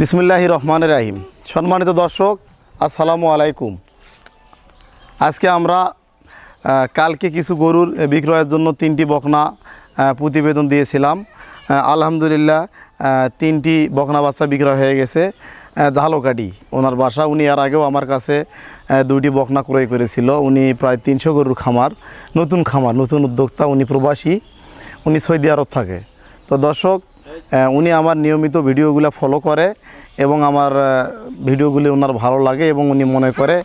বিসমিল্লাহির রহমানির রহিম। সম্মানিত দর্শক, আসসালামু আলাইকুম। আজকে আমরা কালকে কিছু গরুর বিক্রয়ের জন্য 3টি বকনা প্রতিবেদন দিয়েছিলাম। আলহামদুলিল্লাহ 3টি বকনা বাচ্চা বিক্রয় হয়ে গেছে। ঝালকাঠি ওনার বাসা। উনি এর আগেও আমার কাছে 2টি বকনা ক্রয় করেছিল। উনি প্রায় 300 গরুর খামার, নতুন উদ্যোক্তা। উনি প্রবাসী, উনি সৌদি আরব থাকে। তো দর্শক, উনি আমার নিয়মিত ভিডিওগুলো ফলো করে এবং আমার ভিডিওগুলি ওনার ভালো লাগে এবং উনি মনে করে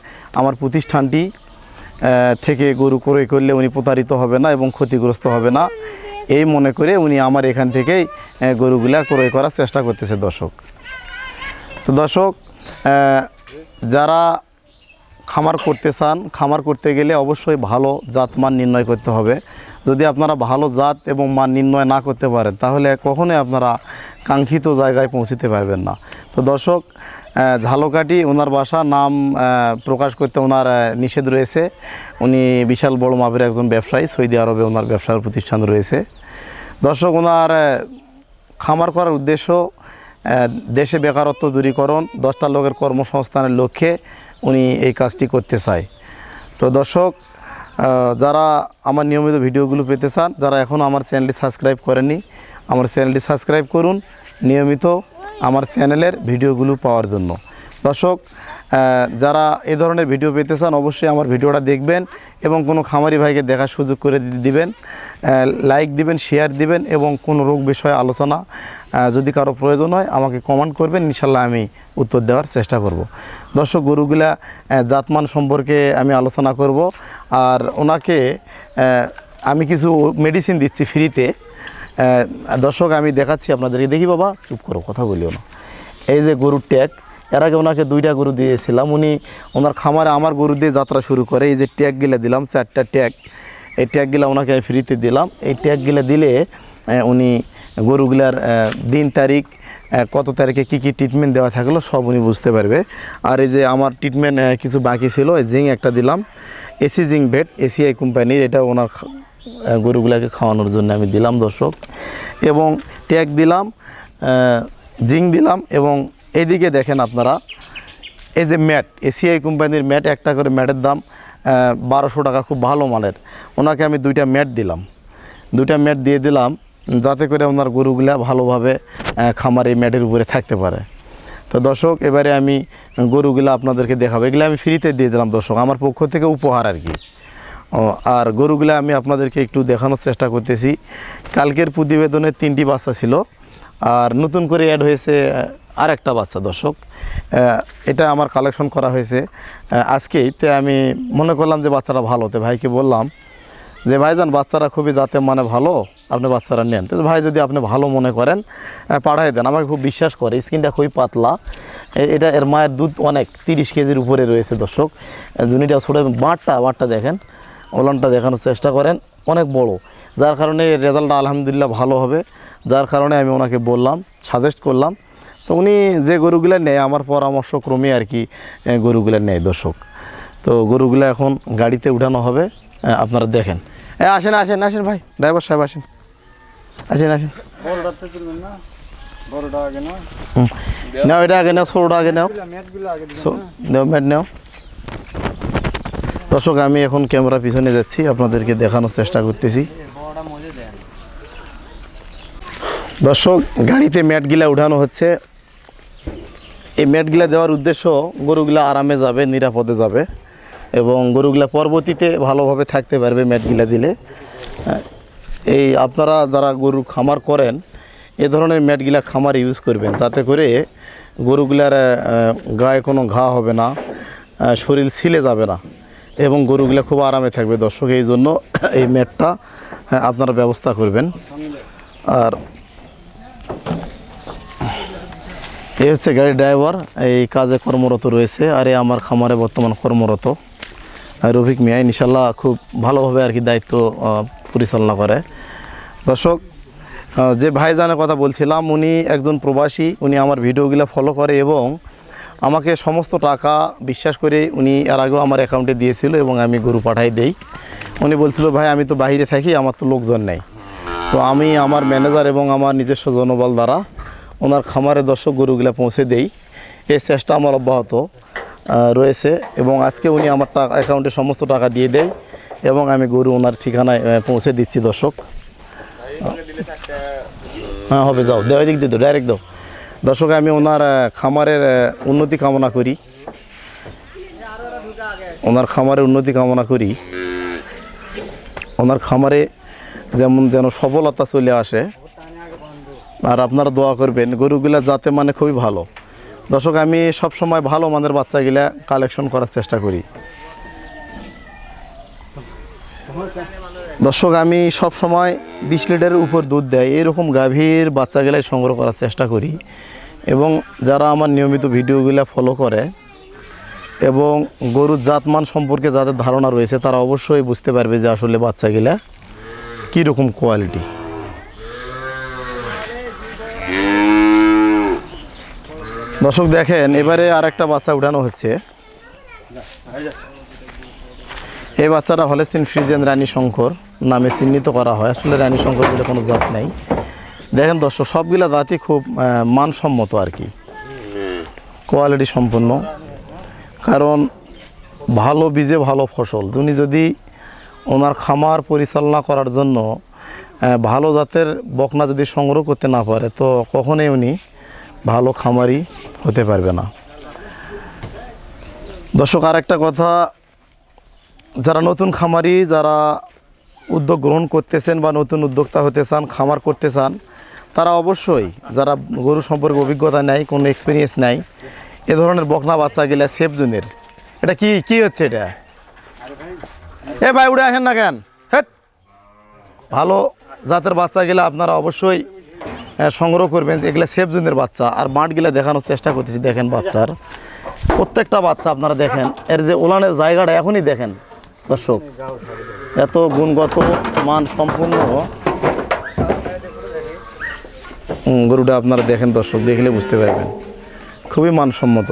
আমার প্রতিষ্ঠানটি থেকে গরু ক্রয় করলে উনি প্রতারিত হবে না এবং ক্ষতিগ্রস্ত হবে না, এই মনে করে উনি আমার এখান থেকেই গরুগুলা ক্রয় করার চেষ্টা করতেছে দর্শক। তো দর্শক, যারা খামার করতে চান, খামার করতে গেলে অবশ্যই ভালো জাত মান নির্ণয় করতে হবে। যদি আপনারা ভালো জাত এবং মান নির্ণয় না করতে পারেন তাহলে কখনোই আপনারা কাঙ্ক্ষিত জায়গায় পৌঁছতে পারবেন না। তো দর্শক, ঝালকাঠি ওনার বাসা, নাম প্রকাশ করতে ওনার নিষেধ রয়েছে। উনি বিশাল বড় মাপের একজন ব্যবসায়ী, সৌদি আরবে ওনার ব্যবসার প্রতিষ্ঠান রয়েছে। দর্শক, ওনার খামার করার উদ্দেশ্য দেশে বেকারত্ব দূরীকরণ, 10টা লোকের কর্মসংস্থানের লক্ষ্যে উনি এই কাজটি করতে চায়। তো দর্শক, যারা আমার নিয়মিত ভিডিওগুলো পেতে চান, যারা এখনও আমার চ্যানেলটি সাবস্ক্রাইব করেননি, আমার চ্যানেলটি সাবস্ক্রাইব করুন নিয়মিত আমার চ্যানেলের ভিডিওগুলো পাওয়ার জন্য। দর্শক, যারা এই ধরনের ভিডিও পেতে চান অবশ্যই আমার ভিডিওটা দেখবেন এবং কোনো খামারি ভাইকে দেখার সুযোগ করে দিবেন, লাইক দিবেন, শেয়ার দিবেন এবং কোনো রোগ বিষয়ে আলোচনা যদি কারো প্রয়োজন হয় আমাকে কমেন্ট করবেন, ইনশাল্লাহ আমি উত্তর দেওয়ার চেষ্টা করব। দর্শক, গরুগুলা জাতমান সম্পর্কে আমি আলোচনা করব। আর ওনাকে আমি কিছু মেডিসিন দিচ্ছি ফ্রিতে। দর্শক, আমি দেখাচ্ছি আপনাদেরকে। দেখি বাবা, চুপ করো, কথা বলিও না। এই যে গরুর ট্যাগ, এর আগে ওনাকে 2টা গরু দিয়েছিলাম। উনি ওনার খামারে আমার গরু দিয়ে যাত্রা শুরু করে। এই যে ট্যাগগুলো দিলাম, 4টা ট্যাগ, এই ট্যাগগুলো ওনাকে আমি ফ্রিতে দিলাম। এই ট্যাগগুলো দিলে উনি গরুগুলার দিন তারিখ, কত তারিখে কী কী ট্রিটমেন্ট দেওয়া থাকলো সব উনি বুঝতে পারবে। আর এই যে আমার ট্রিটমেন্ট কিছু বাকি ছিল, জিঙ্ক একটা দিলাম, এসি জিঙ্ক ভেট, এসিআই কোম্পানির, এটা ওনার গরুগুলাকে খাওয়ানোর জন্য আমি দিলাম দর্শক। এবং ট্যাগ দিলাম, জিঙ্ক দিলাম। এবং এইদিকে দেখেন আপনারা, এই যে ম্যাট, এসিআই কোম্পানির ম্যাট, একটা করে ম্যাটের দাম 1200 টাকা, খুব ভালো মানের। ওনাকে আমি 2টা ম্যাট দিলাম, 2টা ম্যাট দিয়ে দিলাম যাতে করে ওনার গরুগুলা ভালোভাবে খামার এই ম্যাটের উপরে থাকতে পারে। তো দর্শক, এবারে আমি গরুগুলা আপনাদেরকে দেখাবো। এগুলো আমি ফ্রিতে দিয়ে দিলাম দর্শক, আমার পক্ষ থেকে উপহার আর কি। আর গরুগুলা আমি আপনাদেরকে একটু দেখানোর চেষ্টা করতেছি। কালকের প্রতিবেদনে 3টি বাচ্চা ছিল, আর নতুন করে অ্যাড হয়েছে আর একটা বাচ্চা দর্শক। এটা আমার কালেকশন করা হয়েছে আজকেই। তো আমি মনে করলাম যে বাচ্চাটা ভালো, তো ভাইকে বললাম যে ভাইজান বাচ্চারা খুবই জাতে মানে ভালো, আপনি বাচ্চারা নেন। তো ভাই যদি আপনি ভালো মনে করেন পাঠাই দেন, আমাকে খুব বিশ্বাস করে। স্কিনটা খুবই পাতলা, এটা এর মায়ের দুধ অনেক 30 কেজির উপরে রয়েছে দর্শক। জুনিটা ছোটো, বাঁটটা দেখেন, ওলানটা দেখানোর চেষ্টা করেন, অনেক বড়, যার কারণে রেজাল্টটা আলহামদুলিল্লাহ ভালো হবে। যার কারণে আমি ওনাকে বললাম, সাজেস্ট করলাম। তো উনি যে গরুগুলো নেয় আমার পরামর্শ ক্রমে আর কি গরুগুলো নেয় দর্শক। তো গরুগুলো এখন গাড়িতে উঠানো হবে, আপনারা দেখেন। আসেন আসেন আসেন ভাই, ড্রাইভার সাহেব আসেন, আসেন আসেন। নাও, এটা আগে নাও, ছোটোটা আগে নাও, ম্যাট নাও। দর্শক, আমি এখন ক্যামেরা পিছনে যাচ্ছি, আপনাদেরকে দেখানোর চেষ্টা করতেছি। দর্শক, গাড়িতে ম্যাটগুলা উঠানো হচ্ছে। এই ম্যাটগুলা দেওয়ার উদ্দেশ্য গরুগুলা আরামে যাবে, নিরাপদে যাবে এবং গরুগুলা পরবর্তীতে ভালোভাবে থাকতে পারবে ম্যাটগুলা দিলে। এই আপনারা যারা গরু খামার করেন এ ধরনের ম্যাটগুলা খামার ইউজ করবেন, যাতে করে গরুগুলার গায়ে কোনো ঘা হবে না, শরীর ছিলে যাবে না এবং গরুগুলা খুব আরামে থাকবে দর্শক। এই জন্য এই ম্যাটটা আপনারা ব্যবস্থা করবেন। আর এই হচ্ছে গাড়ির ড্রাইভার, এই কাজে কর্মরত রয়েছে। আর এই আমার খামারে বর্তমান কর্মরত রফিক মিয়া, ইনশাল্লাহ খুব ভালোভাবে আর কি দায়িত্ব পরিচালনা করে। দর্শক, যে ভাইজানের কথা বলছিলাম, উনি একজন প্রবাসী। উনি আমার ভিডিওগুলো ফলো করে এবং আমাকে সমস্ত টাকা বিশ্বাস করে উনি এর আগেও আমার অ্যাকাউন্টে দিয়েছিল এবং আমি গরু পাঠাই দেই। উনি বলছিল ভাই আমি তো বাইরে থাকি, আমার তো লোকজন নেই। তো আমি আমার ম্যানেজার এবং আমার নিজস্ব জনবল দ্বারা ওনার খামারে দর্শক গরুগুলা পৌঁছে দেই। এই চেষ্টা আমার অব্যাহত রয়েছে এবং আজকে উনি আমার অ্যাকাউন্টে সমস্ত টাকা দিয়ে দেয় এবং আমি গরু ওনার ঠিকানায় পৌঁছে দিচ্ছি দর্শক। হ্যাঁ হবে, যাও দেওয়া দিক দিয়ে ডাইরেক্ট দাও। দর্শক আমি ওনার খামারের উন্নতি কামনা করি, ওনার খামারের উন্নতি কামনা করি, ওনার খামারে যেন সফলতা চলে আসে। আর আপনারা দোয়া করবেন গরুগুলা যাতে মানে খুবই ভালো। দর্শক আমি সবসময় ভালো মানের বাচ্চাগুলা কালেকশন করার চেষ্টা করি। দর্শক আমি সবসময় 20 লিটারের উপর দুধ দেয় এরকম গাভীর বাচ্চাগুলাই সংগ্রহ করার চেষ্টা করি এবং যারা আমার নিয়মিত ভিডিওগুলো ফলো করে এবং গরুর জাতমান সম্পর্কে যাদের ধারণা রয়েছে তারা অবশ্যই বুঝতে পারবে যে আসলে বাচ্চাগুলা কীরকম কোয়ালিটি। দর্শক দেখেন এবারে আরেকটা বাচ্চা উঠানো হচ্ছে। এই বাচ্চাটা হলস্টিন ফ্রিজিয়ান রানী শঙ্কর নামে চিহ্নিত করা হয়। আসলে রানী শঙ্কর বলে কোনো জাত নেই। দেখেন দর্শক সবগুলা জাতই খুব মানসম্মত আর কি, কোয়ালিটি সম্পন্ন। কারণ ভালো বীজে ভালো ফসল। উনি যদি ওনার খামার পরিচালনা করার জন্য ভালো জাতের বকনা যদি সংগ্রহ করতে না পারে তো কখনোই উনি ভালো খামারি হতে পারবে না। দর্শক আরেকটা কথা, যারা নতুন খামারি, যারা উদ্যোগ গ্রহণ করতেছেন বা নতুন উদ্যোক্তা হতে চান, খামার করতে চান, তারা অবশ্যই যারা গরু সম্পর্কে অভিজ্ঞতা নেই, কোনো এক্সপিরিয়েন্স নাই, এ ধরনের বকনা বাচ্চাগুলা সেফ জোনের। এটা কি হচ্ছে এটা? এ ভাই উড়ে আসেন না কেন? হ্যাঁ, ভালো জাতের বাচ্চাগুলা আপনারা অবশ্যই সংগ্রহ করবেন। এগুলা সেফ জোনের বাচ্চা। আর মাঠগুলা দেখানোর চেষ্টা করতেছি। দেখেন বাচ্চার প্রত্যেকটা বাচ্চা আপনারা দেখেন, এর যে ওলানের জায়গাটা এখনই দেখেন দর্শক, এত গুণগত মান সম্পূর্ণ গরুটা আপনারা দেখেন দর্শক, দেখলে বুঝতে পারবেন খুবই মানসম্মত।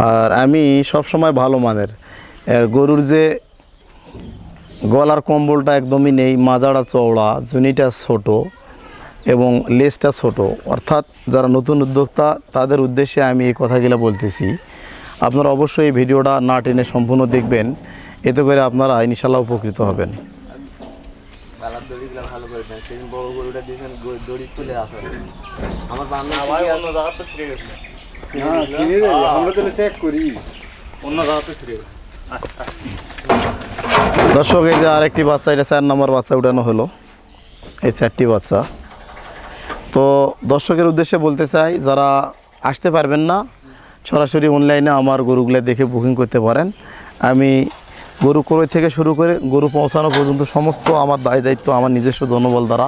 আর আমি সব সময় ভালো মানের গরুর যে গলার কম্বলটা একদমই নেই, মাজাটা চওড়া, জুনিটা ছোট এবং লেজটা ছোট। অর্থাৎ যারা নতুন উদ্যোক্তা তাদের উদ্দেশ্যে আমি এই কথাগুলো বলতেছি। আপনারা অবশ্যই এই ভিডিওটা না টেনে সম্পূর্ণ দেখবেন, এতে করে আপনারা ইনশাআল্লাহ উপকৃত হবেন। দর্শক এই যে আরেকটি বাচ্চা, এটা 4 নম্বর বাচ্চা উঠানো হলো। এই 4টি বাচ্চা। তো দর্শকের উদ্দেশ্যে বলতে চাই, যারা আসতে পারবেন না সরাসরি অনলাইনে আমার গরুগুলো দেখে বুকিং করতে পারেন। আমি গরু ক্রয় থেকে শুরু করে গরু পৌঁছানো পর্যন্ত সমস্ত আমার দায়িত্ব আমার নিজস্ব জনবল দ্বারা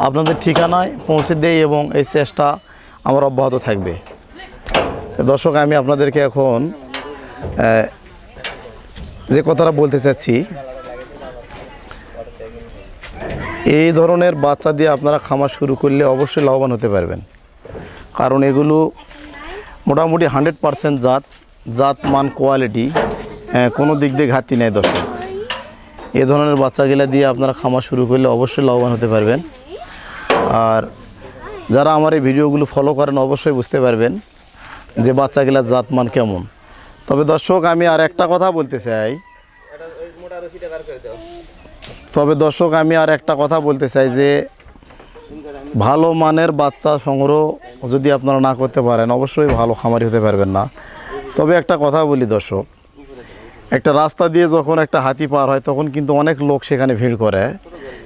আপনাদের ঠিকানায় পৌঁছে দেই এবং এই চেষ্টা আমার অব্যাহত থাকবে। দর্শক আমি আপনাদেরকে এখন যে কথাটা বলতে চাচ্ছি, এই ধরনের বাচ্চা দিয়ে আপনারা খামার শুরু করলে অবশ্যই লাভবান হতে পারবেন। কারণ এগুলো মোটামুটি 100% জাত মান কোয়ালিটি, কোনো দিক দিয়ে ঘাটতি নেই দর্শক। এ ধরনের বাচ্চাগুলা দিয়ে আপনারা খামার শুরু করলে অবশ্যই লাভবান হতে পারবেন। আর যারা আমার এই ভিডিওগুলো ফলো করেন অবশ্যই বুঝতে পারবেন যে বাচ্চাগুলার জাত মান কেমন। তবে দর্শক আমি আর একটা কথা বলতে চাই, যে ভালো মানের বাচ্চা সংগ্রহ যদি আপনারা না করতে পারেন অবশ্যই ভালো খামারি হতে পারবেন না। তবে একটা কথা বলি দর্শক, একটা রাস্তা দিয়ে যখন একটা হাতি পার হয় তখন কিন্তু অনেক লোক সেখানে ভিড় করে।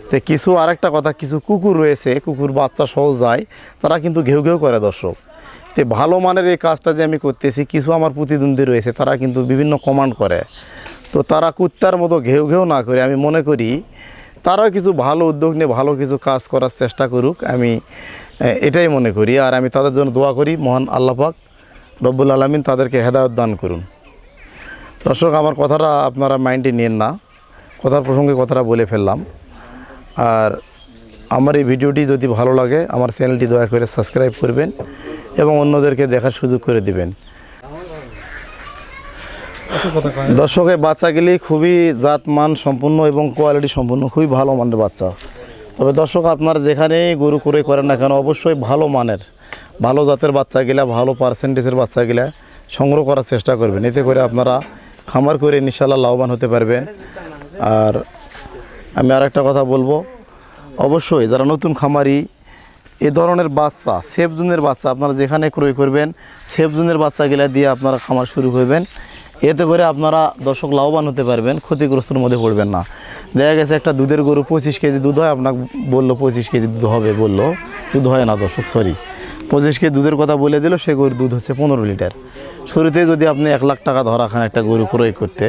তো কিছু আরেকটা কথা, কিছু কুকুর রয়েছে, কুকুর বাচ্চা সহ যায়, তারা কিন্তু ঘেউ ঘেউ করে দর্শক। তো ভালো মানের এই কাজটা যে আমি করতেছি, কিছু আমার প্রতিদ্বন্দ্বী রয়েছে তারা কিন্তু বিভিন্ন কমান্ড করে। তো তারা কুত্তার মতো ঘেউ ঘেউ না করে আমি মনে করি তারাও কিছু ভালো উদ্যোগ নিয়ে ভালো কিছু কাজ করার চেষ্টা করুক, আমি এটাই মনে করি। আর আমি তাদের জন্য দোয়া করি, মহান আল্লাহ পাক রব্বুল আলামিন তাদেরকে হেদায়েত দান করুন। দর্শক আমার কথাটা আপনারা মাইন্ডে নেন না, কথার প্রসঙ্গে কথাটা বলে ফেললাম। আর আমার এই ভিডিওটি যদি ভালো লাগে আমার চ্যানেলটি দয়া করে সাবস্ক্রাইব করবেন এবং অন্যদেরকে দেখার সুযোগ করে দিবেন। দর্শকের বাচ্চাগুলি খুবই জাত মান সম্পূর্ণ এবং কোয়ালিটি সম্পূর্ণ, খুবই ভালো মানের বাচ্চা। তবে দর্শক আপনারা যেখানেই গরু ক্রয় করেন না কেন অবশ্যই ভালো মানের ভালো জাতের বাচ্চাগুলা ভালো পার্সেন্টেজের বাচ্চাগুলা সংগ্রহ করার চেষ্টা করবেন, এতে করে আপনারা খামার করে ইনশাআল্লাহ লাভবান হতে পারবেন। আর আমি আর একটা কথা বলবো, অবশ্যই যারা নতুন খামারি এ ধরনের বাচ্চা সেফ জোনের বাচ্চা আপনারা যেখানে ক্রয় করবেন সেফ জোনের বাচ্চাগুলা দিয়ে আপনারা খামার শুরু করবেন, এতে করে আপনারা দর্শক লাভবান হতে পারবেন, ক্ষতিগ্রস্তের মধ্যে পড়বেন না। দেখা গেছে একটা দুধের গরু 25 কেজি দুধ হয়, আপনাকে বললো 25 কেজি দুধ হবে, বললো দুধ হয় না দর্শক, সরি 25 কেজি দুধের কথা বলে দিল, সে গরুর দুধ হচ্ছে 15 লিটার। শুরুতে যদি আপনি 1 লাখ টাকা ধরা খান একটা গরু ক্রয় করতে,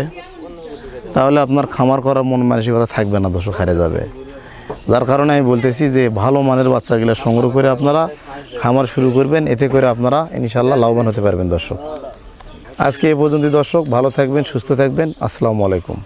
তাহলে আপনার খামার করার মন মানসিকতা থাকবে না, দর্শক হারে যাবে। যার কারণে আমি বলতেছি যে ভালো মানের বাচ্চাগুলো সংগ্রহ করে আপনারা খামার শুরু করবেন, এতে করে আপনারা ইনশাআল্লাহ লাভবান হতে পারবেন। দর্শক আজকে এ পর্যন্ত দর্শক, ভালো থাকবেন, সুস্থ থাকবেন, আসসালামু আলাইকুম।